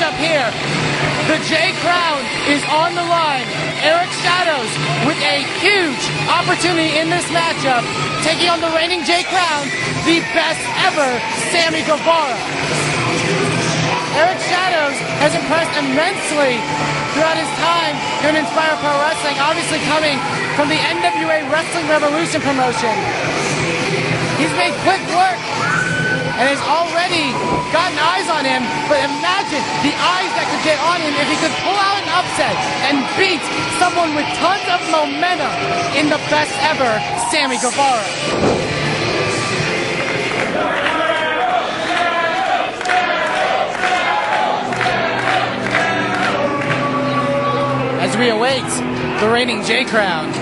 matchup here. The J Crown is on the line. Erik Shadows with a huge opportunity in this matchup, taking on the reigning J Crown, the best ever Sammy Guevara. Erik Shadows has impressed immensely throughout his time here in Inspire Pro Wrestling, obviously coming from the NWA Wrestling Revolution promotion. He's made quick work and has already gotten eyes on him, but imagine the eyes that could get on him if he could pull out an upset and beat someone with tons of momentum in the best ever Sammy Guevara. As we await the reigning J Crown.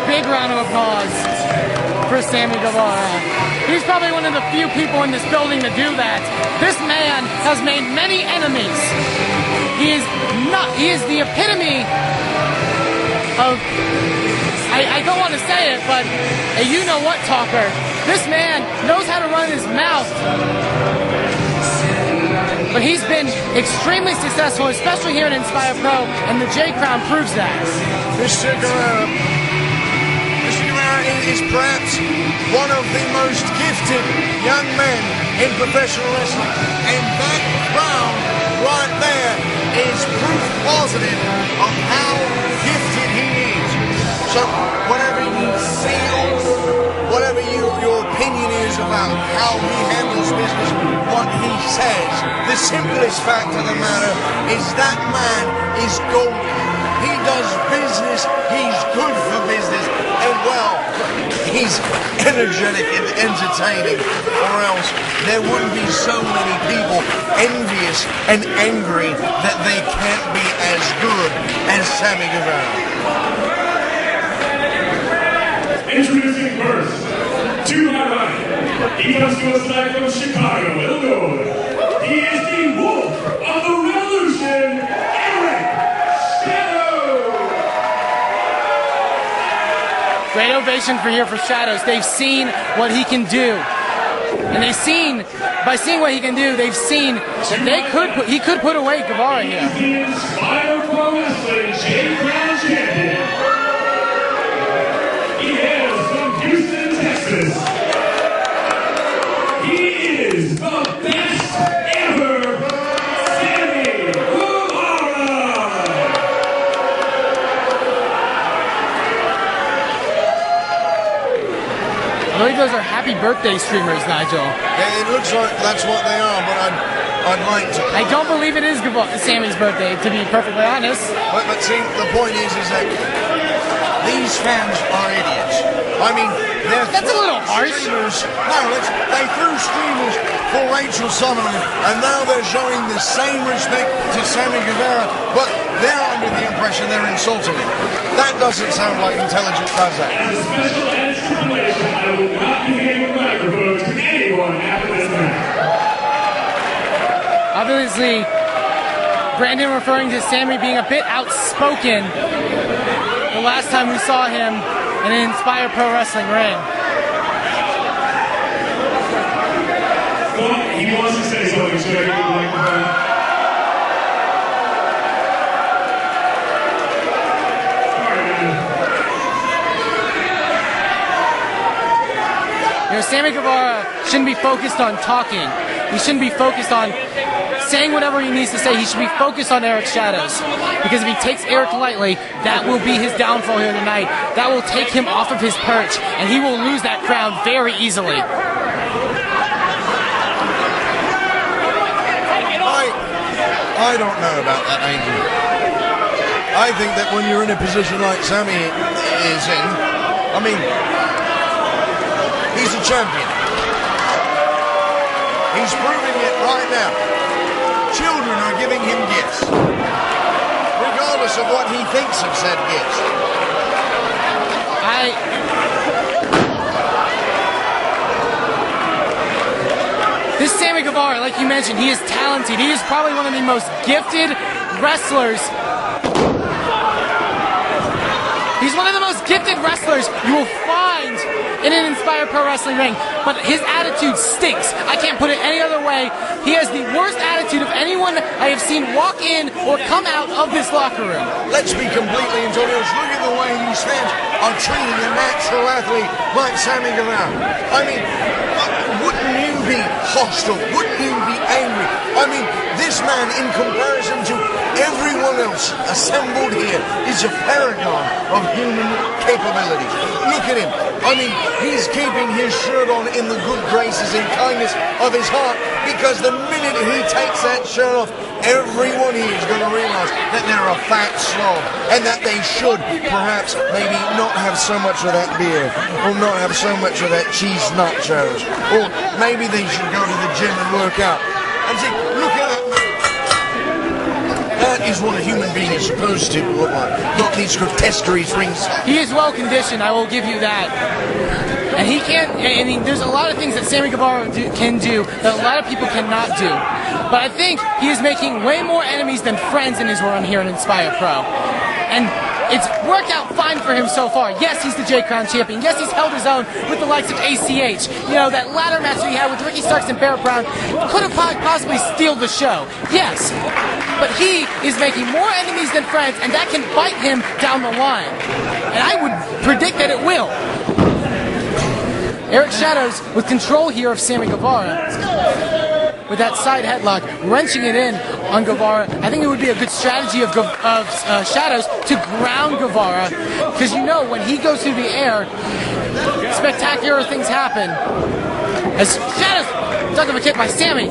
Big round of applause for Sammy Guevara. He's probably one of the few people in this building to do that. This man has made many enemies. He is the epitome of, I don't want to say it, but a you-know-what talker. This man knows how to run his mouth. But he's been extremely successful, especially here in Inspire Pro, and the J Crown proves that. Mr. Guevara is perhaps one of the most gifted young men in professional wrestling, and that crown right there is proof positive of how gifted he is. So whatever you feel, whatever your opinion is about how he handles business, what he says, the simplest fact of the matter is that man is golden. He does business, he's good for business, and well, he's energetic and entertaining, or else there wouldn't be so many people envious and angry that they can't be as good as Sammy Guevara. Introducing first, to my right, he comes to us tonight from Chicago, Illinois. He is the Wolf of the Revolution, Erik Shadows. Great ovation for Shadows. They've seen what he can do. And by seeing what he can do, they've seen that he could put away Guevara here. He's the Inspire Pro Wrestling J Crown champion. He hails from Houston, Texas. He is the best ever Sammy Guevara. I believe those are happy birthday streamers, Nigel. Yeah, it looks like that's what they are, but I'd like to. I don't believe it is Sammy's birthday, to be perfectly honest. But see, the point is that these fans are idiots. I mean, that's a little harsh. They threw streamers for Rachel Sutherland, and now they're showing the same respect to Sammy Guevara, but they're under the impression they're insulting him. That doesn't sound like intelligent, does that? As a special and stipulation, I will not be handing microphones to anyone after this match. Obviously, Brandon referring to Sammy being a bit outspoken the last time we saw him in an Inspire Pro Wrestling ring. Well, he wants to say something. Should I give him the microphone? You know, Sammy Guevara shouldn't be focused on talking. He shouldn't be focused on saying whatever he needs to say. He should be focused on Erik Shadows. Because if he takes Erik lightly, that will be his downfall here tonight. That will take him off of his perch, and he will lose that crown very easily. I don't know about that, Angel. I think that when you're in a position like Sammy is in, I mean, he's a champion. He's proving it right now. Children are giving him gifts, regardless of what he thinks of said gifts. This Sammy Guevara, like you mentioned, he is talented. He is probably one of the most gifted wrestlers He's one of the most gifted wrestlers you will find in an Inspire Pro Wrestling ring, but his attitude stinks. I can't put it any other way. He has the worst attitude of anyone I have seen walk in or come out of this locker room. Let's be completely honest. Look at the way these fans are treating a natural athlete like Sammy Guevara. I mean, wouldn't you be hostile? Wouldn't you be angry? I mean, this man, in comparison to everyone else assembled here, is a paragon of human capabilities. Look at him. I mean, he's keeping his shirt on in the good graces and kindness of his heart, because the minute he takes that shirt off, everyone here is going to realize that they're a fat slob and that they should perhaps maybe not have so much of that beer, or not have so much of that cheese nachos, or maybe they should go to the gym and work out. And see, look at that. That is what a human being is supposed to look like, not these grotesqueries rings. He is well conditioned, I will give you that. And he can't, I mean, there's a lot of things that Sammy Guevara can do that a lot of people cannot do. But I think he is making way more enemies than friends in his run here in Inspire Pro. And it's worked out fine for him so far. Yes, he's the J-Crown champion. Yes, he's held his own with the likes of ACH. You know, that ladder match that he had with Ricky Starks and Barrett Brown could have possibly stealed the show. Yes. But he is making more enemies than friends, and that can bite him down the line. And I would predict that it will. Erik Shadows with control here of Sammy Guevara. With that side headlock, wrenching it in on Guevara. I think it would be a good strategy of Shadows to ground Guevara, because you know when he goes through the air, spectacular things happen. As Shadows ducked up a kick by Sammy.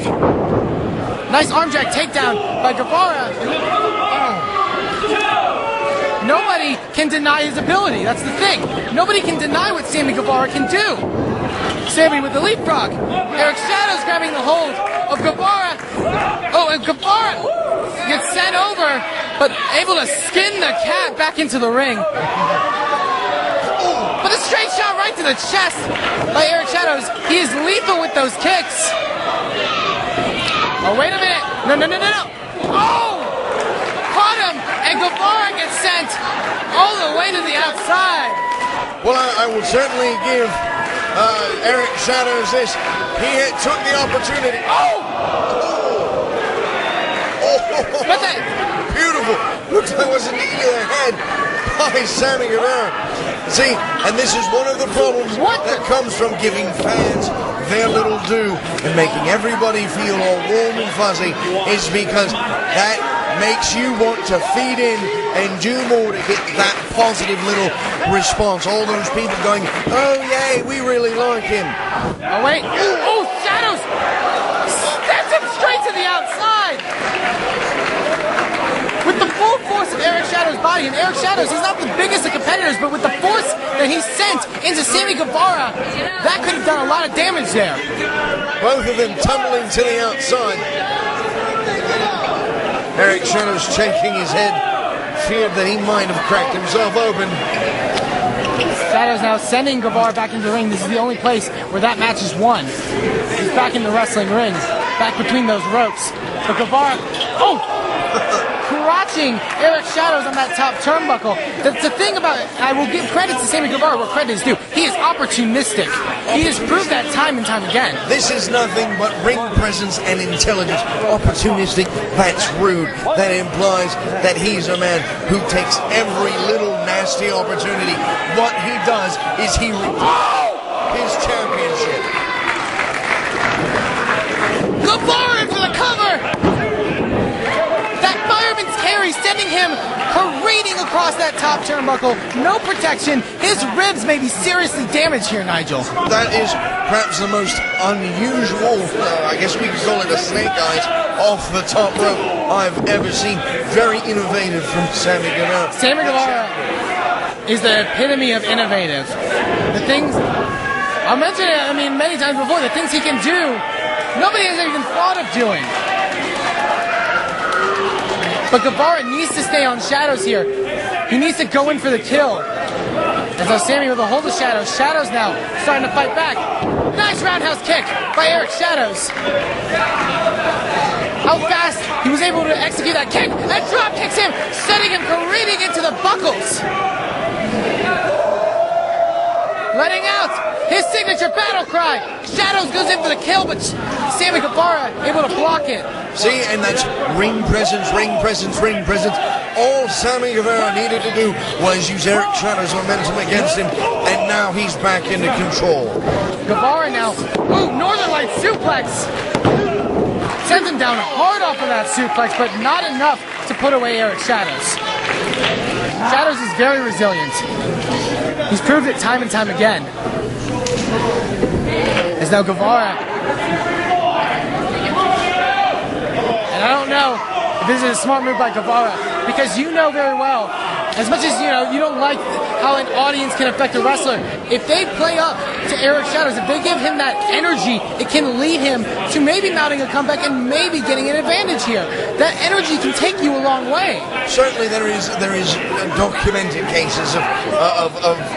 Nice arm drag takedown by Guevara. Nobody can deny his ability. That's the thing. Nobody can deny what Sammy Guevara can do. Sammy with the leapfrog. Erik Shadows grabbing the hold of Guevara. Oh, and Guevara gets sent over, but able to skin the cat back into the ring. But a straight shot right to the chest by Erik Shadows. He is lethal with those kicks. Oh, wait a minute. No. Oh! Caught him, and Guevara gets sent all the way to the outside. Well, I will certainly give Erik Shadows this. He took the opportunity. But that, beautiful. Looks like it was a knee to the head by Sammy Guevara. See, and this is one of the problems that comes from giving fans their little due and making everybody feel all warm and fuzzy, is because that makes you want to feed in and do more to get that positive little response. All those people going, oh yay, we really like him. Oh wait, oh, Shadows steps him straight to the outside. With the full force of Erik Shadows' body, and Erik Shadows, he's not the biggest of competitors, but with the force that he sent into Sammy Guevara, that could have done a lot of damage there. Both of them tumbling to the outside. Erik Shadows shaking his head, feared that he might have cracked himself open. Shadows now sending Guevara back into the ring. This is the only place where that match is won. He's back in the wrestling ring, back between those ropes. But Guevara, crotching Erik Shadows on that top turnbuckle. The thing about it, I will give credit to Sammy Guevara where credit is due. He is opportunistic. He has proved that time and time again. This is nothing but ring presence and intelligence. Opportunistic, that's rude. That implies that he's a man who takes every little nasty opportunity. What he does is he his championship. Guevara in for the cover! That fireman's carry sending him careening across that top turnbuckle. No protection. His ribs may be seriously damaged here, Nigel. That is perhaps the most unusual, I guess we could call it a snake eyes, off the top rope I've ever seen. Very innovative from Sammy Guevara. Sammy Guevara is the epitome of innovative. The things, I'll mention it, many times before, the things he can do, nobody has even thought of doing. But Guevara needs to stay on Shadows here. He needs to go in for the kill. As though Sammy with a hold of Shadows. Shadows now starting to fight back. Nice roundhouse kick by Erik Shadows. How fast he was able to execute that kick. And drop kicks him, sending him careening into the buckles. letting out his signature battle cry. Shadows goes in for the kill, but Sammy Guevara able to block it. See, and that's ring presence, ring presence, ring presence. All Sammy Guevara needed to do was use Erik Shadows' momentum against him, and now he's back into control. Guevara now, Northern Light suplex. Sends him down hard off of that suplex, but not enough to put away Erik Shadows. Shadows is very resilient. He's proved it time and time again. As now Guevara. And I don't know if this is a smart move by Guevara, because you know very well, as much as you don't like how an audience can affect a wrestler, if they play up to Erik Shadows, if they give him that energy, it can lead him to maybe mounting a comeback and maybe getting an advantage here. That energy can take you a long way. Certainly there is documented cases of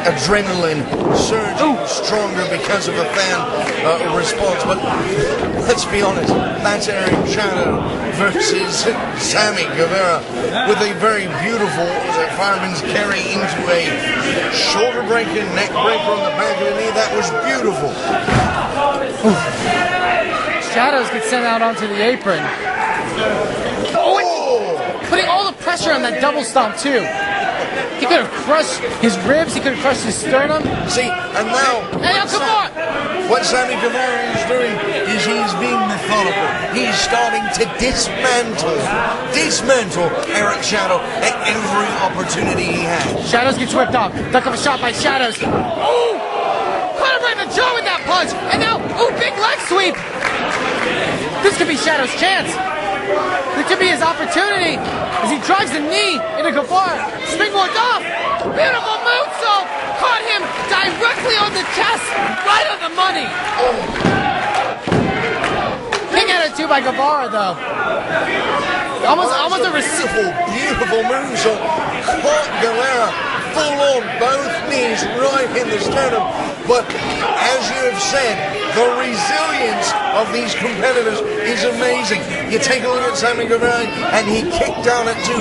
adrenaline surging stronger because of a fan response, but let's be honest, that's Erik Shadow versus Sammy Guevara with a very beautiful fireman's carry into a shoulder breaker, neck breaker on the back of the knee. That was beautiful. Shadows get sent out onto the apron. Putting all the pressure on that double stomp too. He could have crushed his ribs, he could have crushed his sternum. See, and now what Sammy Guevara is doing is he's being methodical. He's starting to dismantle Erik Shadow at every opportunity he has. Shadows gets whipped off. Duck of a shot by Shadows. Caught him right in the jaw with that punch. And now, big leg sweep. This could be Shadows' chance. This could be his opportunity as he drives the knee into Guevara. Springboard off. Beautiful moonsault. Caught him directly on the chest. Right on the money. King attitude by Guevara, though. Almost a beautiful moonsault. Caught Guevara full on both knees right in the sternum. But as you have said, the resilience of these competitors is amazing. You take a look at Sammy Guevara, and he kicked down at 2,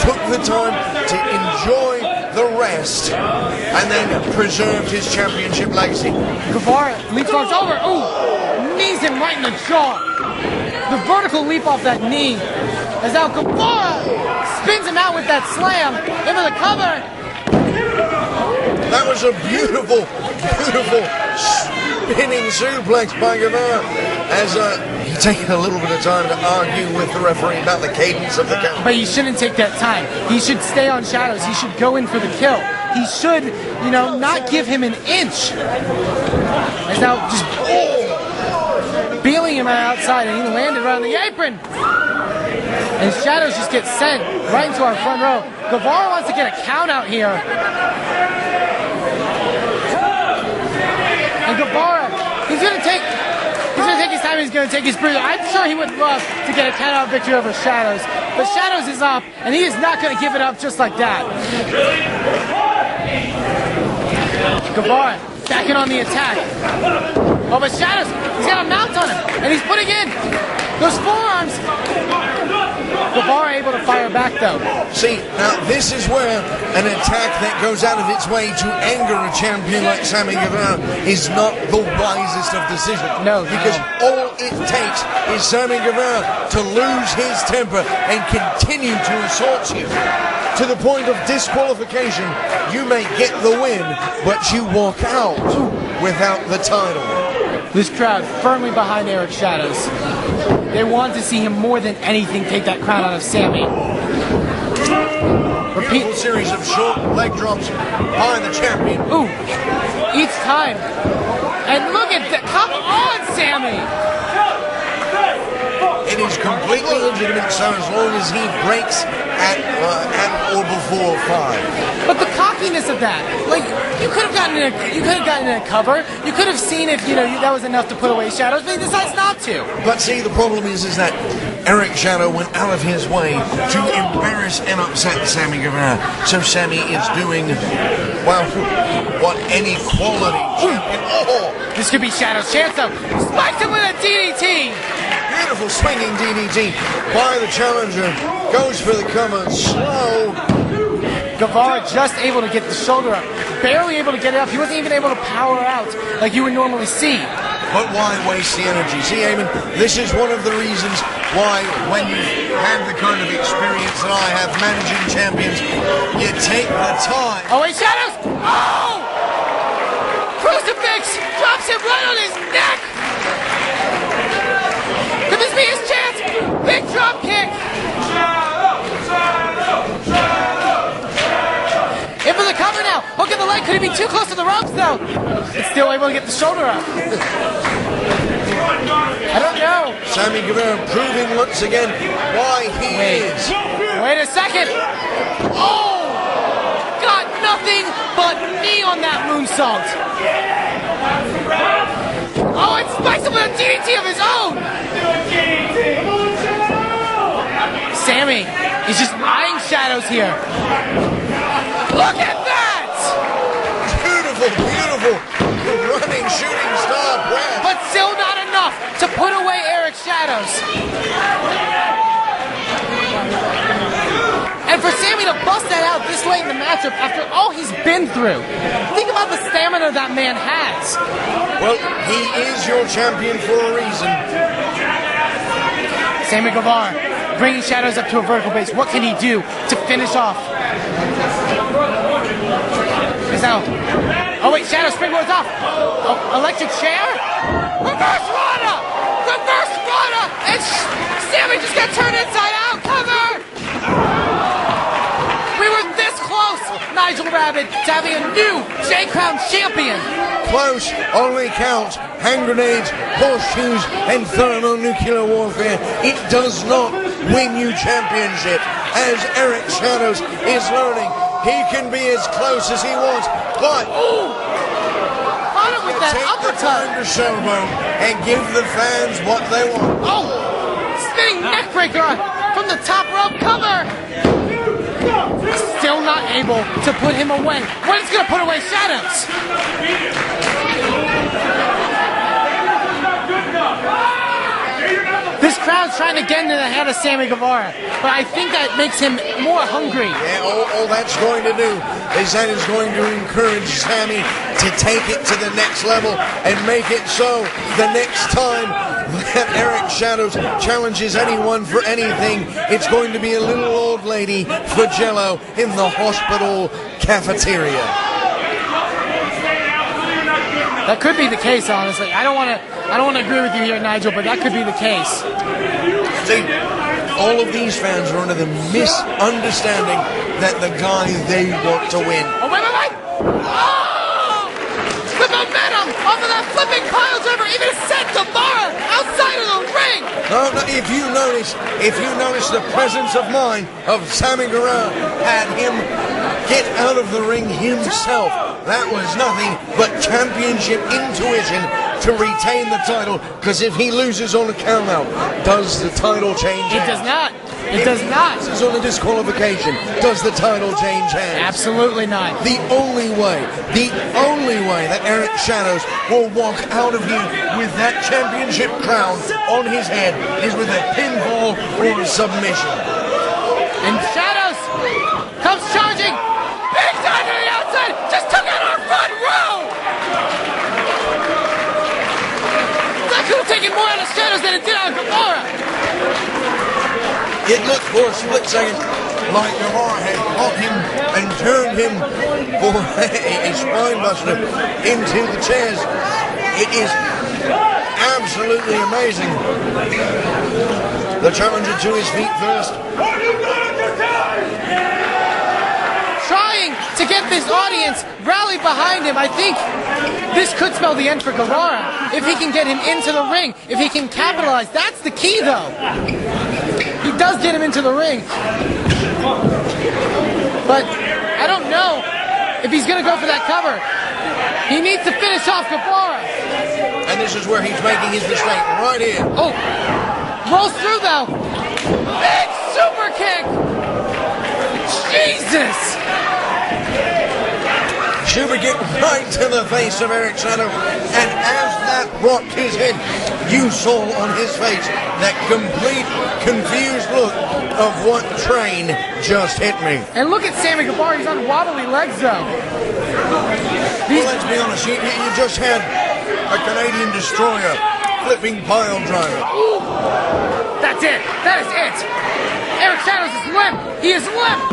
took the time to enjoy the rest, and then preserved his championship legacy. Guevara leapfrogs over. Knees him right in the jaw. The vertical leap off that knee. As now Guevara spins him out with that slam into the cover. That was a beautiful spinning suplex by Guevara as he taking a little bit of time to argue with the referee about the cadence of the count. But he shouldn't take that time. He should stay on Shadows. He should go in for the kill. He should, not give him an inch. As now just beeling him outside, and he landed right on the apron. And Shadows just gets sent right into our front row. Guevara wants to get a count out here. And Guevara, he's gonna take his time, he's gonna take his breather. I'm sure he would love to get a count out victory over Shadows. But Shadows is up, and he is not gonna give it up just like that. Guevara backing on the attack. But Shadows, he's got a mount on him, and he's putting in those forearms. Guevara able to fire back, though. See, now this is where an attack that goes out of its way to anger a champion like Sammy Guevara is not the wisest of decisions. No. Because all it takes is Sammy Guevara to lose his temper and continue to assault you. To the point of disqualification, you may get the win, but you walk out without the title. This crowd firmly behind Erik Shadows. They want to see him more than anything take that crown out of Sammy. Beautiful series of short leg drops by the champion. Each time. And look at that. Come on, Sammy. It is completely legitimate, so as long as he breaks at or before 5. But the cockiness of that, you could have gotten in a cover. You could have seen if that was enough to put away Shadows, but he decides not to. But see, the problem is that Erik Shadow went out of his way to embarrass and upset Sammy Guevara. So Sammy is doing what any quality champion. This could be Shadow's chance though. Spikes him with a DDT. Beautiful swinging DDT by the challenger. Goes for the cover. Slow. Guevara just able to get the shoulder up. Barely able to get it up. He wasn't even able to power out like you would normally see. But why waste the energy? See, Eamon, this is one of the reasons why when you have the kind of experience that I have managing champions, you take the time. Oh, wait, Shadows! Oh! Crucifix drops him right on his neck! Could this be his chance? Big drop kick! In for the cover now. Hook in the leg. Could he be too close to the ropes, though? It's still able to get the shoulder up. I don't know. Sammy Guevara proving once again why he is. Wait a second. Oh! Got nothing but knee on that moonsault. Oh, and spikes him with a DDT of his own. Sammy is just eyeing Shadows here. Look at that! Beautiful, beautiful running shooting star breath. But still not enough to put away Erik Shadows. And for Sammy to bust that out this late in the matchup after all he's been through. Think about the stamina that man has. Well, he is your champion for a reason. Sammy Guevara bringing Shadows up to a vertical base. What can he do to finish off? Oh wait, Shadow springboards off. Oh, electric chair? Reverse Rana! Reverse Rana! And Sammy just got turned inside out. Cover! We were this close, Nigel Rabbit, to having a new J-Crown champion. Close only counts hand grenades, horseshoes, and thermonuclear warfare. It does not win you championship. As Erik Shadows is learning, he can be as close as he wants, but on him with that take uppercut. the time to showboat and give the fans what they want. Oh, spinning neckbreaker from the top rope cover. Still not able to put him away. What is going to put away Shadows? This crowd's trying to get into the head of Sammy Guevara, but I think that makes him more hungry. Yeah, all that's going to do is that is going to encourage Sammy to take it to the next level and make it so the next time that Erik Shadows challenges anyone for anything, it's going to be a little old lady for Jello in the hospital cafeteria. That could be the case, honestly. I don't want to agree with you here, Nigel, but that could be the case. See, all of these fans are under the misunderstanding that the guy they want to win. Oh, wait! Oh! The momentum off of that flipping pile driver even sent Guevara outside of the ring! No, if you notice the presence of mind of Sammy Guevara had him get out of the ring himself. That was nothing but championship intuition to retain the title, because if he loses on a countout, does the title change hands? It does not. It does not. If he loses on a disqualification, does the title change hands? Absolutely not. The only way that Erik Shadows will walk out of here with that championship crown on his head is with a pinfall or a submission. And Shadows comes charging. Big time to the outside. Just took out our front row. That could have taken more out of Shadows than it did out of Guevara. It looked for a split second like Guevara had caught him and turned him for a spine buster into the chairs. It is absolutely amazing. The challenger to his feet first. Trying to get this audience rallied behind him. I think this could spell the end for Guevara. If he can get him into the ring, if he can capitalize. That's the key, though. He does get him into the ring. But I don't know if he's going to go for that cover. He needs to finish off Guevara. And this is where he's making his mistake, right here. Oh, rolls through, though. Big super kick. Jesus. Super kick right to the face of Erik Shadows, and as that rocked his head, you saw on his face that complete, confused look of what train just hit me. And look at Sammy Guevara, he's on wobbly legs though. Well, let's be honest, you just had a Canadian destroyer flipping pile driver. Ooh, that's it. That is it. Erik Shadows is limp. He is limp.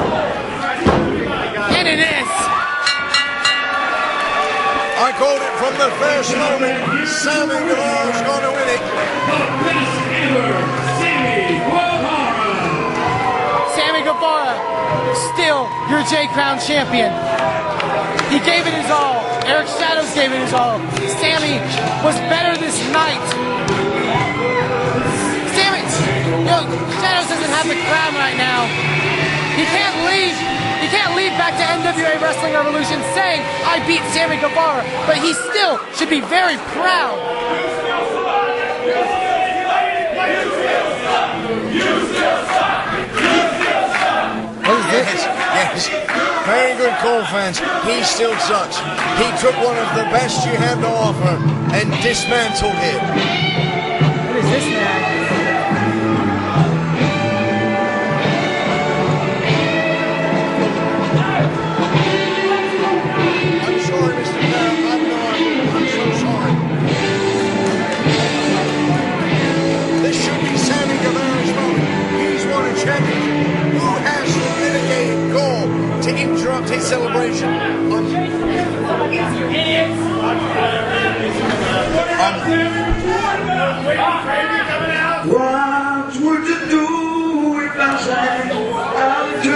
And it is. I called it from the first moment. Sammy Guevara's going to win it. The best ever, Sammy Guevara. Sammy Guevara, still your J-Crown champion. He gave it his all. Erik Shadows gave it his all. Sammy was better this night. Sammy, Shadows doesn't have the crown right now. He can't leave. He can't leave back to NWA Wrestling Revolution saying, I beat Sammy Guevara, but he still should be very proud. Yes. Very good call, fans. He still sucks. He took one of the best you had to offer and dismantled it. What is this, man? I'm sorry, Mr. Brown. I'm so sorry. This should be Sammy Guevara's moment. He's won a championship. Who has the mitigated goal to interrupt his celebration? What would you do if I sang out to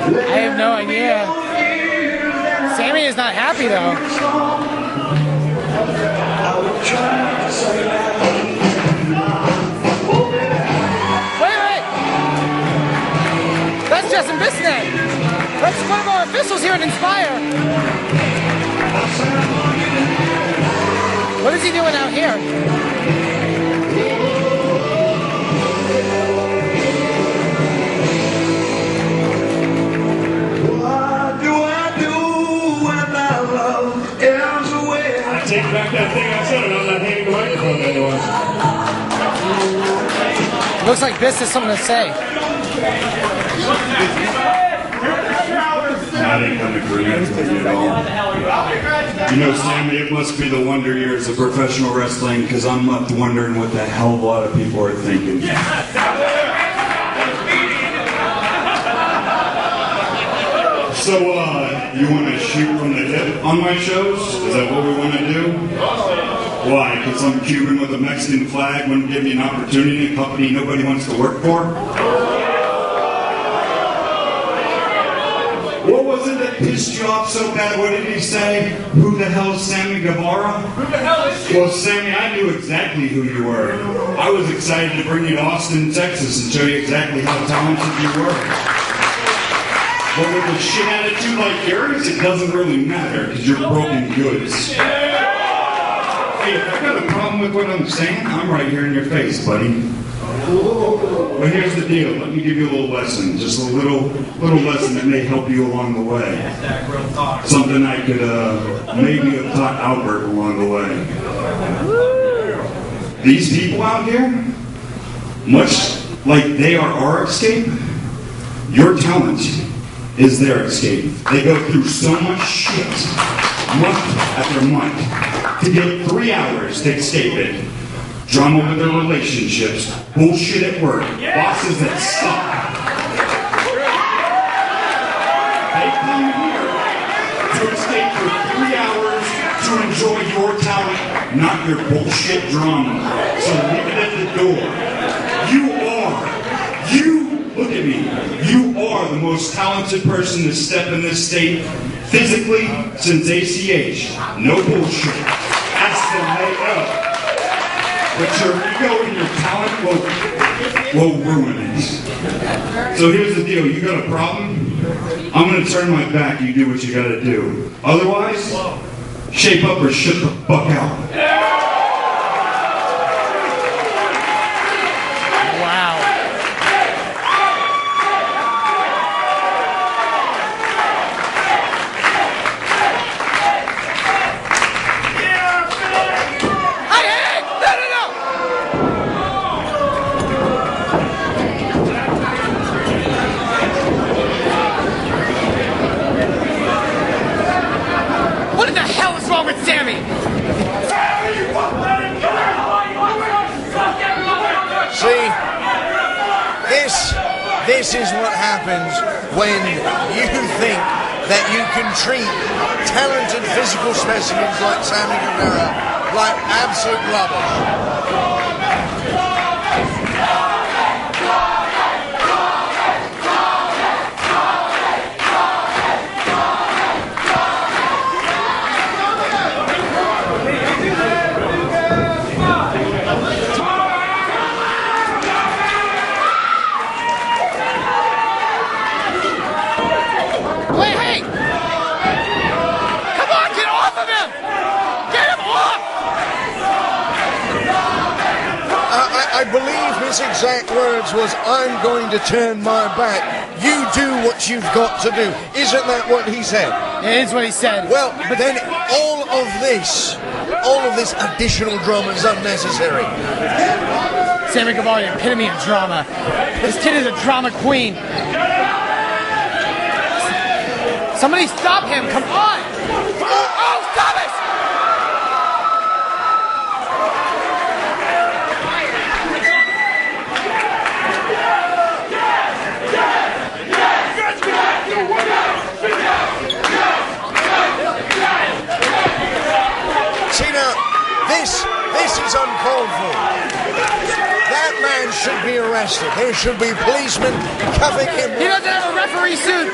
I have no idea. Sammy is not happy though. Wait. That's Justin Bisnet. That's one of our officials here at Inspire. What is he doing out here? What do I do when my love is away? I take back that thing I said about not handing the microphone to anyone. Looks like Biss has something to say. I didn't come to agreement with you at all. You know, Sammy, it must be the wonder years of professional wrestling, because I'm left wondering what the hell a lot of people are thinking. So, you want to shoot from the hip on my shows? Is that what we want to do? Why? Because some Cuban with a Mexican flag wouldn't give me an opportunity in a company nobody wants to work for? What was it that pissed you off so bad? What did he say? Who the hell is Sammy Guevara? Who the hell is she? Well, Sammy, I knew exactly who you were. I was excited to bring you to Austin, Texas and show you exactly how talented you were. But with a shit attitude like yours, it doesn't really matter because you're broken goods. Hey, if I got a problem with what I'm saying, I'm right here in your face, buddy. But here's the deal. Let me give you a little lesson. Just a little lesson that may help you along the way. Something I could maybe have taught Albert along the way. These people out here, much like they are our escape, your talent is their escape. They go through so much shit, month after month, to get 3 hours to escape it. Drama with their relationships, bullshit at work, bosses that suck. They come here to escape for 3 hours to enjoy your talent, not your bullshit drama. So leave it at the door. Look at me. You are the most talented person to step in this state physically since ACH. No bullshit. Ask them right up. But your ego and your talent will ruin it. So here's the deal. You got a problem? I'm going to turn my back. You do what you got to do. Otherwise, shape up or shut the fuck out. This is what happens when you think that you can treat talented physical specimens like Sammy Guevara like absolute rubbish. I believe his exact words was, "I'm going to turn my back. You do what you've got to do." Isn't that what he said? It is what he said. Well, but then all of this additional drama is unnecessary. Sammy Guevara, the epitome of drama. This kid is a drama queen. Somebody stop him, come on! Oh, stop it! See now, this is uncalled for. That man should be arrested. There should be policemen cuffing him. He doesn't have a referee suit.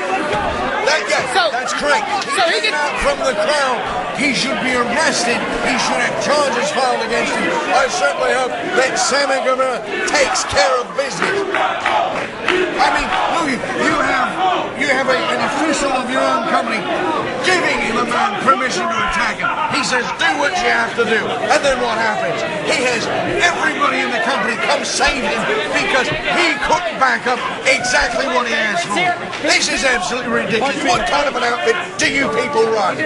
That's correct. He can out from the crowd. He should be arrested. He should have charges filed against him. I certainly hope that Sammy Guevara takes care of business. I mean, look, you have an official of your own company giving him a man permission to attack him. He says, "Do what you have to do," and then what happens? He has everybody in the company come save him because he couldn't back up exactly what he asked for. This is absolutely ridiculous. What kind of an outfit do you people run?